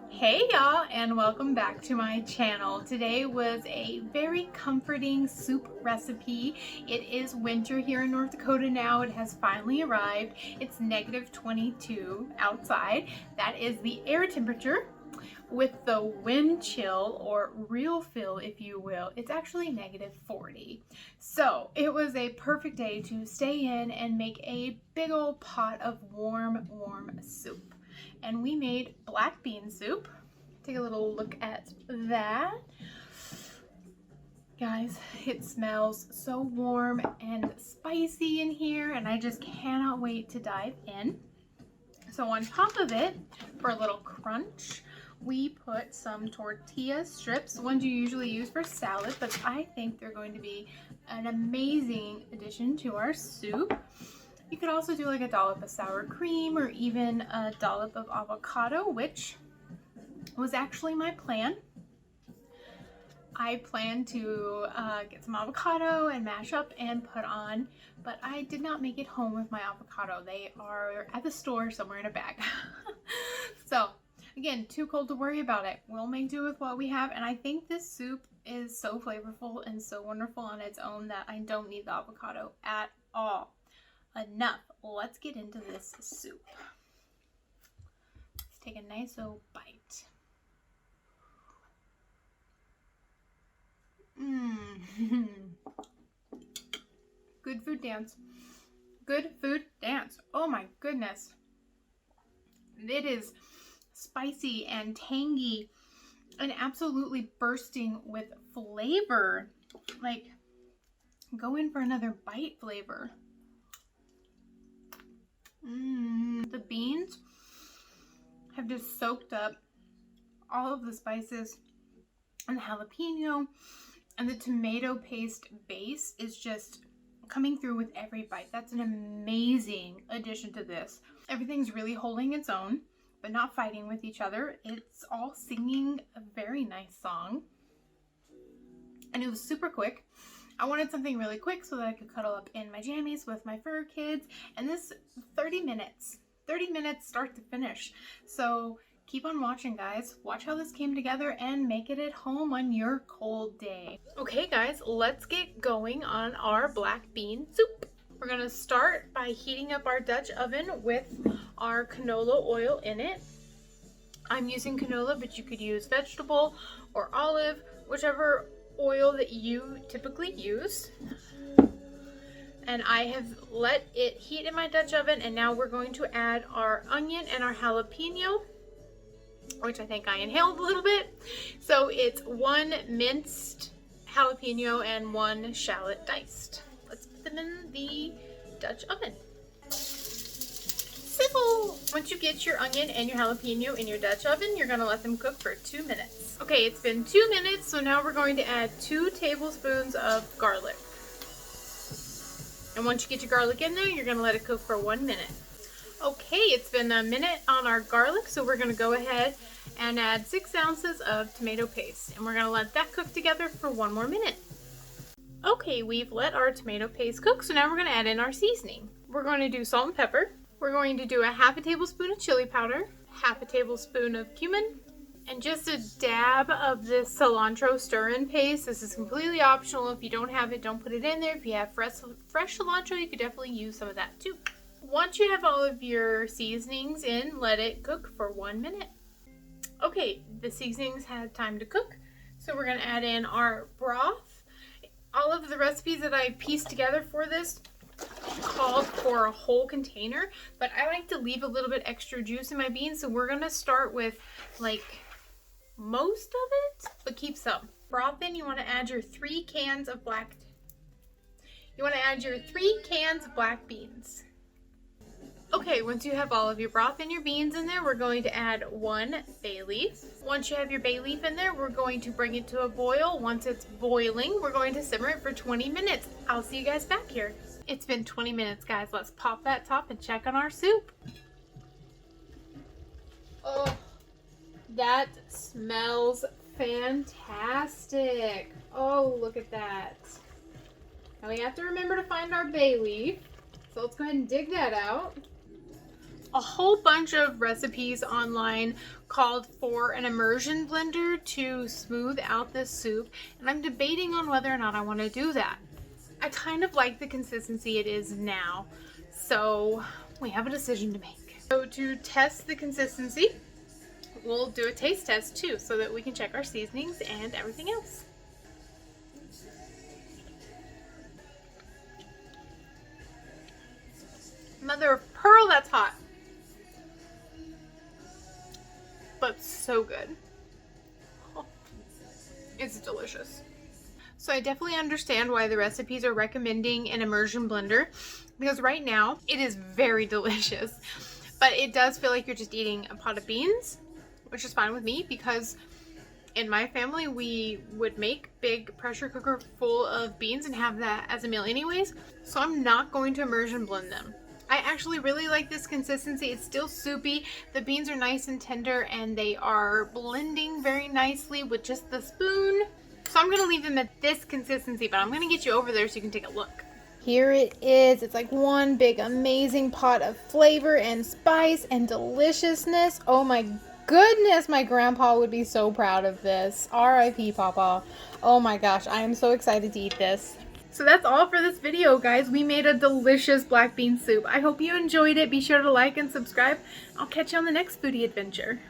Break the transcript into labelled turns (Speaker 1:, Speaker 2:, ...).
Speaker 1: Hey y'all, and welcome back to my channel. Today was a very comforting soup recipe. It is winter here in North Dakota now. It has finally arrived. It's -22 outside. That is the air temperature. With the wind chill, or real feel if you will, it's actually -40. So it was a perfect day to stay in and make a big old pot of warm soup. And we made black bean soup. Take a little look at that. Guys, it smells so warm and spicy in here, and I just cannot wait to dive in. So on top of it, for a little crunch, we put some tortilla strips, ones you usually use for salad, but I think they're going to be an amazing addition to our soup. You could also do like a dollop of sour cream or even a dollop of avocado, which was actually my plan. I planned to get some avocado and mash up and put on, but I did not make it home with my avocado. They are at the store somewhere in a bag. So again, too cold to worry about it. We'll make do with what we have, and I think this soup is so flavorful and so wonderful on its own that I don't need the avocado at all. Enough. Let's get into this soup. Let's take a nice old bite. Good food dance. Good food dance. Oh my goodness. It is spicy and tangy and absolutely bursting with flavor. Like, go in for another bite flavor. The beans have just soaked up all of the spices, and the jalapeno and the tomato paste base is just coming through with every bite. That's an amazing addition to this. Everything's really holding its own, but not fighting with each other. It's all singing a very nice song. And it was super quick. I wanted something really quick so that I could cuddle up in my jammies with my fur kids. And this 30 minutes start to finish. So keep on watching, guys. Watch how this came together and make it at home on your cold day. Okay guys, let's get going on our black bean soup. We're gonna start by heating up our Dutch oven with our canola oil in it. I'm using canola, but you could use vegetable or olive, whichever oil that you typically use. And I have let it heat in my Dutch oven, and now we're going to add our onion and our jalapeno, which I think I inhaled a little bit. So it's 1 minced jalapeno and 1 shallot diced. Let's put them in the Dutch oven. Sizzle! Once you get your onion and your jalapeno in your Dutch oven, you're gonna let them cook for 2 minutes. Okay, it's been 2 minutes, so now we're going to add 2 tablespoons of garlic. And once you get your garlic in there, you're gonna let it cook for 1 minute. Okay, it's been a minute on our garlic, so we're gonna go ahead and add 6 ounces of tomato paste. And we're gonna let that cook together for 1 more minute. Okay, we've let our tomato paste cook, so now we're gonna add in our seasoning. We're going to do salt and pepper. We're going to do a 1/2 tablespoon of chili powder, 1/2 tablespoon of cumin, and just a dab of this cilantro stir-in paste. This is completely optional. If you don't have it, don't put it in there. If you have fresh cilantro, you could definitely use some of that too. Once you have all of your seasonings in, let it cook for 1 minute. Okay, the seasonings had time to cook, so we're gonna add in our broth. All of the recipes that I pieced together for this called for a whole container, but I like to leave a little bit extra juice in my beans, so we're gonna start with like most of it, but keep some. Broth in, you wanna add your 3 cans of black beans. Okay, once you have all of your broth and your beans in there, we're going to add 1 bay leaf. Once you have your bay leaf in there, we're going to bring it to a boil. Once it's boiling, we're going to simmer it for 20 minutes. I'll see you guys back here. It's been 20 minutes, guys. Let's pop that top and check on our soup. Oh, that smells fantastic. Oh, look at that. Now we have to remember to find our bay leaf. So let's go ahead and dig that out. A whole bunch of recipes online called for an immersion blender to smooth out this soup, and I'm debating on whether or not I want to do that. I kind of like the consistency it is now, so we have a decision to make. So to test the consistency, we'll do a taste test too, so that we can check our seasonings and everything else. Mother of pearl, that's hot. But so good. Oh, it's delicious. So I definitely understand why the recipes are recommending an immersion blender, because right now it is very delicious, but it does feel like you're just eating a pot of beans, which is fine with me because in my family we would make big pressure cooker full of beans and have that as a meal anyways, so I'm not going to immersion blend them. I actually really like this consistency. It's still soupy. The beans are nice and tender and they are blending very nicely with just the spoon. So I'm going to leave them at this consistency, but I'm going to get you over there so you can take a look. Here it is. It's like one big amazing pot of flavor and spice and deliciousness. Oh my goodness, my grandpa would be so proud of this. R.I.P. Papa. Oh my gosh, I am so excited to eat this. So that's all for this video, guys. We made a delicious black bean soup. I hope you enjoyed it. Be sure to like and subscribe. I'll catch you on the next foodie adventure.